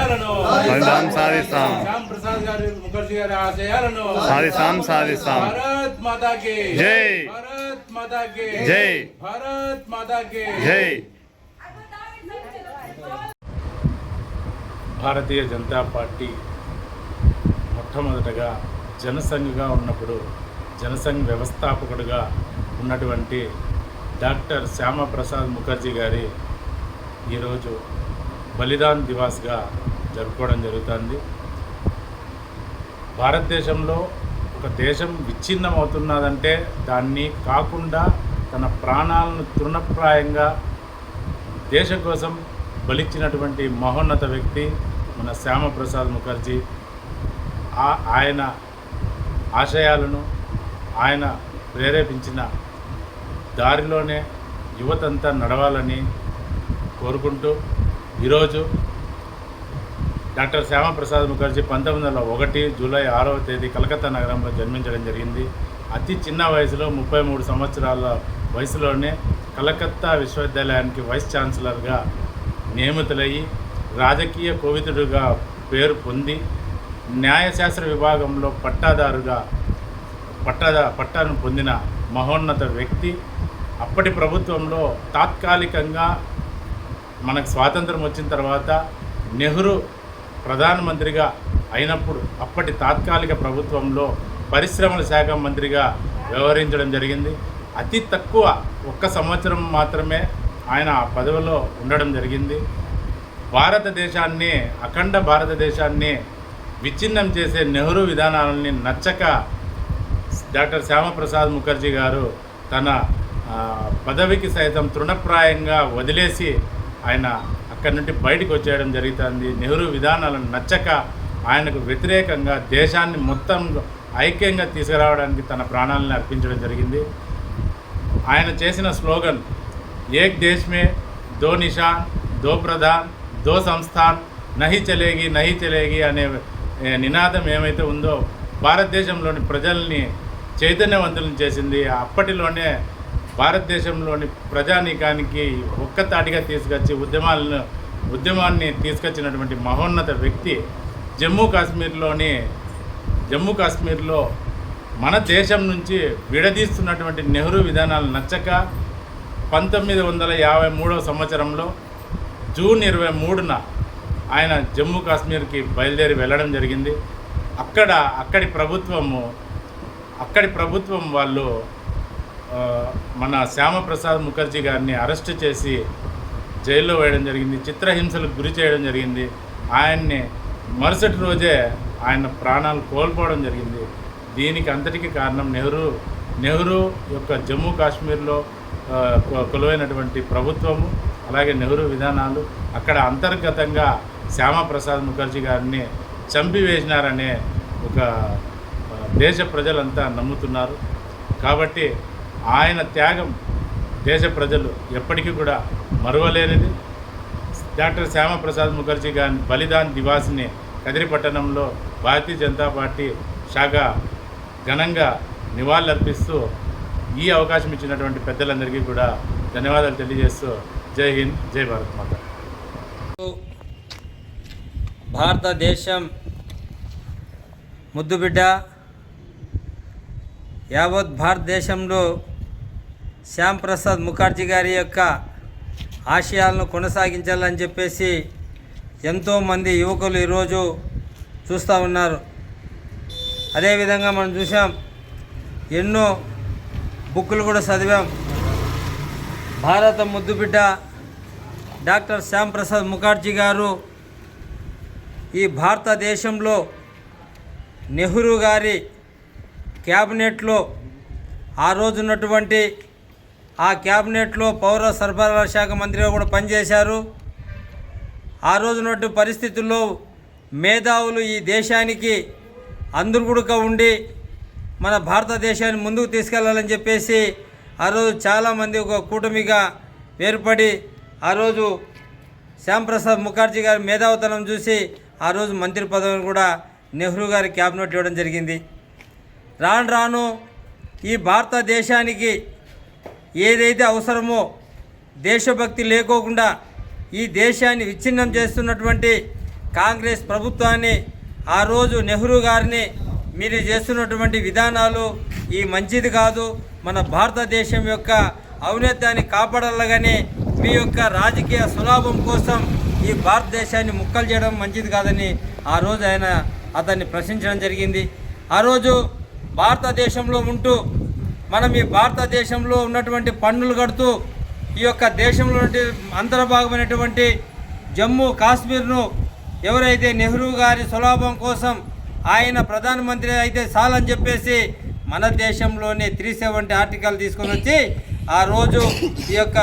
ఆశయాలను సాధిస్తాం. శ్యామ్ ప్రసాద్ గారి ముఖర్జీ గారి ఆశయాలను సాధిస్తాం. భారత్ మాతా కి జై. భారత్ మాతా కి జై. భారత్ మాతా కి జై. భారతీయ జనతా పార్టీ మొట్టమొదటగా జనసంఘ్గా ఉన్నప్పుడు జనసంఘ్ వ్యవస్థాపకుడుగా ఉన్నటువంటి డాక్టర్ శ్యామప్రసాద్ ముఖర్జీ గారి ఈరోజు బలిదాన్ దివాస్గా జరుపుకోవడం జరుగుతుంది. భారతదేశంలో ఒక దేశం విచ్ఛిన్నమవుతున్నదంటే దాన్ని కాకుండా తన ప్రాణాలను తృణప్రాయంగా దేశం కోసం బలిచ్చినటువంటి మహోన్నత వ్యక్తి మన శ్యామప్రసాద్ ముఖర్జీ. ఆయన ఆశయాలను ఆయన ప్రేరేపించిన దారిలోనే యువతంతా నడవాలని కోరుకుంటూ ఈరోజు డాక్టర్ శ్యామప్రసాద్ ముఖర్జీ 1901 జూలై 6వ తేదీ కలకత్తా నగరంలో జన్మించడం జరిగింది. అతి చిన్న వయసులో 33 సంవత్సరాల వయసులోనే కలకత్తా విశ్వవిద్యాలయానికి వైస్ ఛాన్సలర్గా నియమితులయ్యి రాజకీయ కోవిదుడుగా పేరు పొంది న్యాయశాస్త్ర విభాగంలో పట్టాను పొందిన మహోన్నత వ్యక్తి. అప్పటి ప్రభుత్వంలో తాత్కాలికంగా మనకు స్వాతంత్రం వచ్చిన తర్వాత నెహ్రూ ప్రధానమంత్రిగా అయినప్పుడు అప్పటి తాత్కాలిక ప్రభుత్వంలో పరిశ్రమల శాఖ మంత్రిగా వ్యవహరించడం జరిగింది. అతి తక్కువ 1 సంవత్సరం మాత్రమే ఆయన ఆ పదవిలో ఉండడం జరిగింది. భారతదేశాన్ని అఖండ భారతదేశాన్ని విచ్ఛిన్నం చేసే నెహ్రూ విధానాలని నచ్చక డాక్టర్ శ్యామప్రసాద్ ముఖర్జీ గారు తన పదవికి సైతం తృణప్రాయంగా వదిలేసి ఆయన అక్కడి నుండి బయటకు వచ్చేయడం జరుగుతుంది. నెహ్రూ విధానాలను నచ్చక ఆయనకు వ్యతిరేకంగా దేశాన్ని మొత్తం ఐక్యంగా తీసుకురావడానికి తన ప్రాణాలను అర్పించడం జరిగింది. ఆయన చేసిన స్లోగన్ ఏక్ దేశ్ మే దో నిషాన్ దో ప్రధాన్ దో సంస్థాన్ నహి చలేగి అనే నినాదం ఏమైతే ఉందో భారతదేశంలోని ప్రజల్ని చైతన్యవంతులను చేసింది. అప్పటిలోనే భారతదేశంలోని ప్రజానీకానికి ఒక్కతాటిగా తీసుకొచ్చి ఉద్యమాన్ని తీసుకొచ్చినటువంటి మహోన్నత వ్యక్తి. జమ్మూ కాశ్మీర్లో మన దేశం నుంచి విడదీస్తున్నటువంటి నెహ్రూ విధానాలు నచ్చక 1953వ సంవత్సరంలో జూన్ 23న ఆయన జమ్మూ కాశ్మీర్కి బయలుదేరి వెళ్ళడం జరిగింది. అక్కడి ప్రభుత్వం వాళ్ళు మన శ్యామప్రసాద్ ముఖర్జీ గారిని అరెస్ట్ చేసి జైల్లో వేయడం జరిగింది. చిత్రహింసలకు గురి చేయడం జరిగింది. ఆయన్ని మరుసటి రోజే ఆయన ప్రాణాలు కోల్పోవడం జరిగింది. దీనికి అంతటికీ కారణం నెహ్రూ యొక్క జమ్మూ కాశ్మీర్లో కొలువైనటువంటి ప్రభుత్వము, అలాగే నెహ్రూ విధానాలు. అక్కడ అంతర్గతంగా శ్యామప్రసాద్ ముఖర్జీ గారిని చంపివేసినారనే ఒక దేశ ప్రజలంతా నమ్ముతున్నారు. కాబట్టి ఆయన త్యాగం దేశ ప్రజలు ఎప్పటికీ కూడా మరువలేనిది. డాక్టర్ శ్యామప్రసాద్ ముఖర్జీ గారి బలిదాన్ దివాస్ని కదిరి పట్టణంలో భారతీయ జనతా పార్టీ శాఖ ఘనంగా నివాళులర్పిస్తూ ఈ అవకాశం ఇచ్చినటువంటి పెద్దలందరికీ కూడా ధన్యవాదాలు తెలియజేస్తూ జై హింద్, జై భారత్ మాత. భారతదేశం ముద్దుబిడ్డ, యావత్ భారతదేశంలో శ్యామ్ ప్రసాద్ ముఖర్జీ గారి యొక్క ఆశయాలను కొనసాగించాలని చెప్పేసి ఎంతోమంది యువకులు ఈరోజు చూస్తూ ఉన్నారు. అదేవిధంగా మనం చూసాం, ఎన్నో బుక్కులు కూడా చదివాం. భారత ముద్దుబిడ్డ డాక్టర్ శ్యామ్ ప్రసాద్ ముఖర్జీ గారు ఈ భారతదేశంలో నెహ్రూ గారి క్యాబినెట్లో ఆ రోజు ఉన్నటువంటి ఆ క్యాబినెట్లో పౌర సరఫరాల శాఖ మంత్రిగా కూడా పనిచేశారు. ఆ రోజు ఉన్నటువంటి పరిస్థితుల్లో మేధావులు ఈ దేశానికి అందురుగుడుగా ఉండి మన భారతదేశాన్ని ముందుకు తీసుకెళ్లాలని చెప్పేసి ఆ రోజు చాలామంది ఒక కూటమిగా ఏర్పడి ఆ రోజు శ్యామ్ ప్రసాద్ ముఖర్జీ గారి మేధావుతనం చూసి ఆ రోజు మంత్రి పదవిని కూడా నెహ్రూ గారి క్యాబినెట్ ఇవ్వడం జరిగింది. రాను రాను ఈ భారతదేశానికి ఏదైతే అవసరమో దేశభక్తి లేకోకుండా ఈ దేశాన్ని విచ్ఛిన్నం చేస్తున్నటువంటి కాంగ్రెస్ ప్రభుత్వాన్ని ఆ రోజు నెహ్రూ గారిని మీరు చేస్తున్నటువంటి విధానాలు ఈ మంచిది కాదు, మన భారతదేశం యొక్క ఔన్నత్యాన్ని కాపాడాలని మీ యొక్క రాజకీయ సులాభం కోసం ఈ భారతదేశాన్ని ముక్కలు చేయడం మంచిది కాదని ఆ రోజు అతన్ని ప్రశ్నించడం జరిగింది. ఆ రోజు భారతదేశంలో ఉంటూ మనం ఈ భారతదేశంలో ఉన్నటువంటి పన్నులు కడుతూ ఈ యొక్క దేశంలో అంతర్భాగమైనటువంటి జమ్మూ కాశ్మీర్ను ఎవరైతే నెహ్రూ గారి సులాభం కోసం ఆయన ప్రధానమంత్రి అయితే చాలని చెప్పేసి మన దేశంలోనే 370 ఆర్టికల్ తీసుకొని వచ్చి ఆ రోజు ఈ యొక్క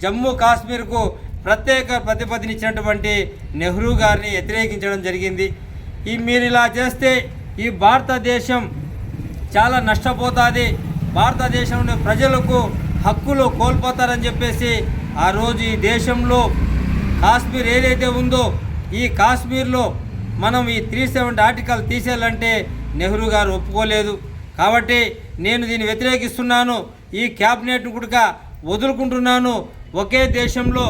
జమ్మూ కాశ్మీర్కు ప్రత్యేక ప్రతిపదినిచ్చినటువంటి నెహ్రూ గారిని వ్యతిరేకించడం జరిగింది. మీరు ఇలా చేస్తే ఈ భారతదేశం చాలా నష్టపోతుంది, భారతదేశంలో ప్రజలకు హక్కులు కోల్పోతారని చెప్పేసి ఆ రోజు ఈ దేశంలో కాశ్మీర్ ఏదైతే ఉందో ఈ కాశ్మీర్లో మనం ఈ 370 ఆర్టికల్ తీసేయాలంటే నెహ్రూ గారు ఒప్పుకోలేదు. కాబట్టి నేను దీన్ని వ్యతిరేకిస్తున్నాను, ఈ క్యాబినెట్ను కూడా వదులుకుంటున్నాను. ఒకే దేశంలో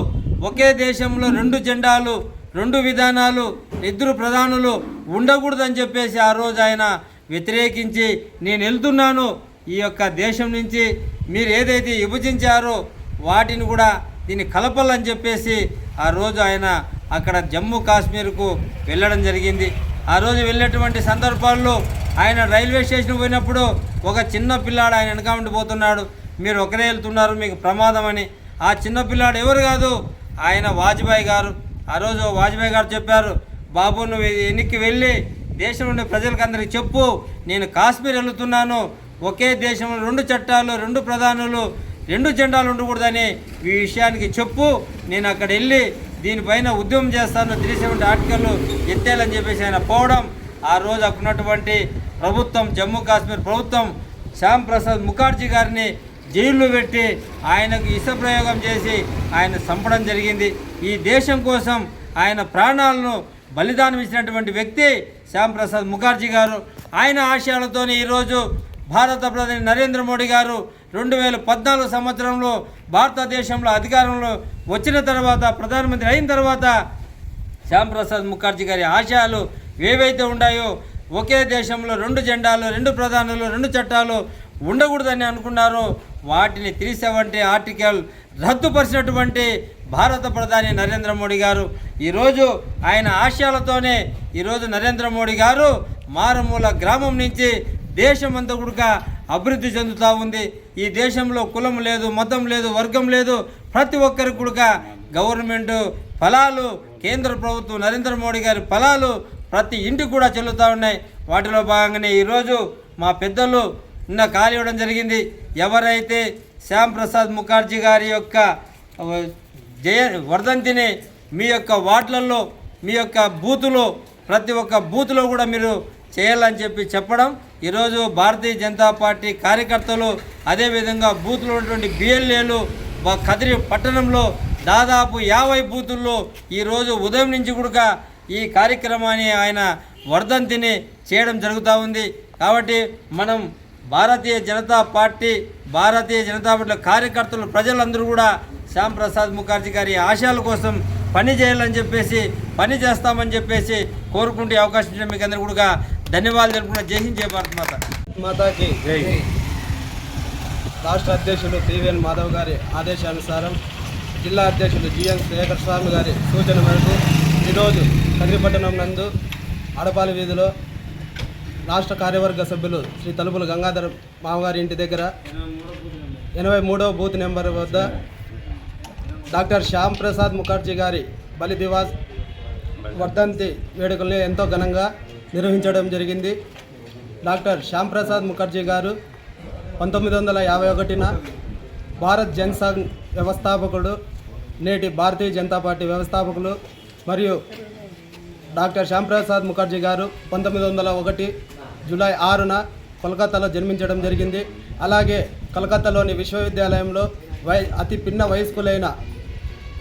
2 జెండాలు 2 విధానాలు 2 ప్రధానులు ఉండకూడదని చెప్పేసి ఆ రోజు ఆయన వ్యతిరేకించి నేను వెళ్తున్నాను, ఈ యొక్క దేశం నుంచి మీరు ఏదైతే విభజించారో వాటిని కూడా దీన్ని కలపాలని చెప్పేసి ఆ రోజు ఆయన అక్కడ జమ్మూ కాశ్మీర్కు వెళ్ళడం జరిగింది. ఆ రోజు వెళ్ళేటువంటి సందర్భాల్లో ఆయన రైల్వే స్టేషన్ పోయినప్పుడు ఒక చిన్న పిల్లాడు ఆయన వెనకామంటి పోతున్నాడు, మీరు ఒకరే వెళ్తున్నారు, మీకు ప్రమాదం అని. ఆ చిన్న పిల్లాడు ఎవరు కాదు, ఆయన వాజ్పేయి గారు. ఆ రోజు వాజ్పేయి గారు చెప్పారు, బాబు నువ్వు వెనక్కి వెళ్ళి దేశంలో ఉండే ప్రజలకందరికీ చెప్పు, నేను కాశ్మీర్ వెళుతున్నాను, ఒకే దేశంలో 2 చట్టాలు 2 ప్రధానులు 2 జెండాలు ఉండకూడదని ఈ విషయానికి చెప్పు, నేను అక్కడ వెళ్ళి దీనిపైన ఉద్యమం చేస్తాను, 370 ఆర్టికల్ ఎత్తేయాలని చెప్పేసి ఆయన పోవడం. ఆ రోజు అక్కడ ఉన్నటువంటి ప్రభుత్వం జమ్మూ కాశ్మీర్ ప్రభుత్వం శ్యామ్ ప్రసాద్ ముఖర్జీ గారిని జైల్లో పెట్టి ఆయనకు విషప్రయోగం చేసి ఆయన చంపడం జరిగింది. ఈ దేశం కోసం ఆయన ప్రాణాలను బలిదానం ఇచ్చినటువంటి వ్యక్తి శ్యామ్ ప్రసాద్ ముఖర్జీ గారు. ఆయన ఆశయాలతోనే ఈరోజు భారత ప్రధాని నరేంద్ర మోడీ గారు 2014 సంవత్సరంలో భారతదేశంలో అధికారంలో వచ్చిన తర్వాత ప్రధానమంత్రి అయిన తర్వాత శ్యామ్ ప్రసాద్ ముఖర్జీ గారి ఆశయాలు ఏవైతే ఉన్నాయో ఒకే దేశంలో 2 జెండాలు 2 ప్రధానులు 2 చట్టాలు ఉండకూడదని అనుకున్నారో వాటిని 370 ఆర్టికల్ రద్దుపరిచినటువంటి భారత ప్రధాని నరేంద్ర మోడీ గారు. ఈరోజు ఆయన ఆశయాలతోనే ఈరోజు నరేంద్ర మోడీ గారు మారుమూల గ్రామం నుంచి దేశమంతా కూడా అభివృద్ధి చెందుతూ ఉంది. ఈ దేశంలో కులం లేదు, మతం లేదు, వర్గం లేదు, ప్రతి ఒక్కరికి కూడా గవర్నమెంట్ ఫలాలు, కేంద్ర ప్రభుత్వం నరేంద్ర మోడీ గారి ఫలాలు ప్రతి ఇంటికి కూడా చెల్లుతూ ఉన్నాయి. వాటిలో భాగంగానే ఈరోజు మా పెద్దలు నిన్న ఖాళీ ఇవ్వడం జరిగింది. ఎవరైతే శ్యామ్ ప్రసాద్ ముఖర్జీ గారి యొక్క వర్ధంతిని మీ యొక్క వార్డులలో మీ యొక్క బూతులో ప్రతి ఒక్క బూతులో కూడా మీరు చేయాలని చెప్పడం ఈరోజు భారతీయ జనతా పార్టీ కార్యకర్తలు అదేవిధంగా బూతులో ఉన్నటువంటి బిఎల్ఏలు కదిరి పట్టణంలో దాదాపు 50 బూతుల్లో ఈరోజు ఉదయం నుంచి కూడా ఈ కార్యక్రమాన్ని ఆయన వర్ధంతిని చేయడం జరుగుతూ ఉంది. కాబట్టి మనం భారతీయ జనతా పార్టీ కార్యకర్తలు ప్రజలందరూ కూడా శ్యామ్ ప్రసాద్ ముఖర్జీ గారి ఆశయాల కోసం పని చేయాలని చెప్పేసి పని చేస్తామని చెప్పేసి కోరుకుంటే అవకాశం ఇచ్చిన మీకు అందరూ కూడా ధన్యవాదాలు తెలుపుకున్న. జై హింద్, జై భారత్ మాతాకి రాష్ట్ర అధ్యక్షులు పివిఎన్ మాధవ్ గారి ఆదేశానుసారం జిల్లా అధ్యక్షులు జిఎన్ శేఖర్ స్వామి గారి సూచన మేరకు ఈరోజు కదిరిపట్టణం నందు అడపాలి వీధిలో రాష్ట్ర కార్యవర్గ సభ్యులు శ్రీ తలుపుల గంగాధర్ మామగారి ఇంటి దగ్గర 83వ బూత్ నెంబర్ వద్ద డాక్టర్ శ్యామ్ ప్రసాద్ ముఖర్జీ గారి బలి దివాస్ వర్ధంతి వేడుకల్ని ఎంతో ఘనంగా నిర్వహించడం జరిగింది. డాక్టర్ శ్యామ్ ప్రసాద్ ముఖర్జీ గారు 1951న భారత్ జనసంఘ్ వ్యవస్థాపకుడు, నేటి భారతీయ జనతా పార్టీ వ్యవస్థాపకులు. మరియు డాక్టర్ శ్యామ్ ప్రసాద్ ముఖర్జీ గారు 1901 జూలై 6న కోల్కతాలో జన్మించడం జరిగింది. అలాగే కలకత్తాలోని విశ్వవిద్యాలయంలో అతి పిన్న వయస్కులైన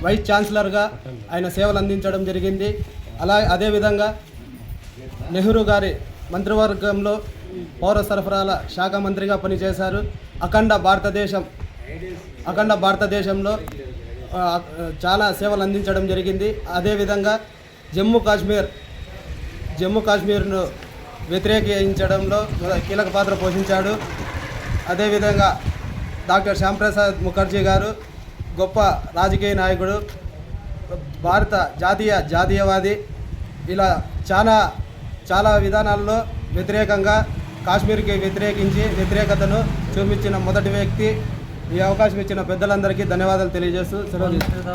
వైస్ ఛాన్సలర్గా ఆయన సేవలు అందించడం జరిగింది. అదేవిధంగా నెహ్రూ గారి మంత్రివర్గంలో పౌర సరఫరాల శాఖ మంత్రిగా పనిచేశారు. అఖండ భారతదేశంలో చాలా సేవలు అందించడం జరిగింది. అదేవిధంగా జమ్మూ కాశ్మీర్ను వ్యతిరేకించడంలో కీలక పాత్ర పోషించాడు. అదేవిధంగా డాక్టర్ శ్యాంప్రసాద్ ముఖర్జీ గారు గొప్ప రాజకీయ నాయకుడు, భారత జాతీయవాది. ఇలా చాలా విధానాల్లో వ్యతిరేకంగా కాశ్మీర్కి వ్యతిరేకతను చూపించిన మొదటి వ్యక్తి. ఈ అవకాశం ఇచ్చిన పెద్దలందరికీ ధన్యవాదాలు తెలియజేస్తూ సెలవు తీసుకుంటున్నాను.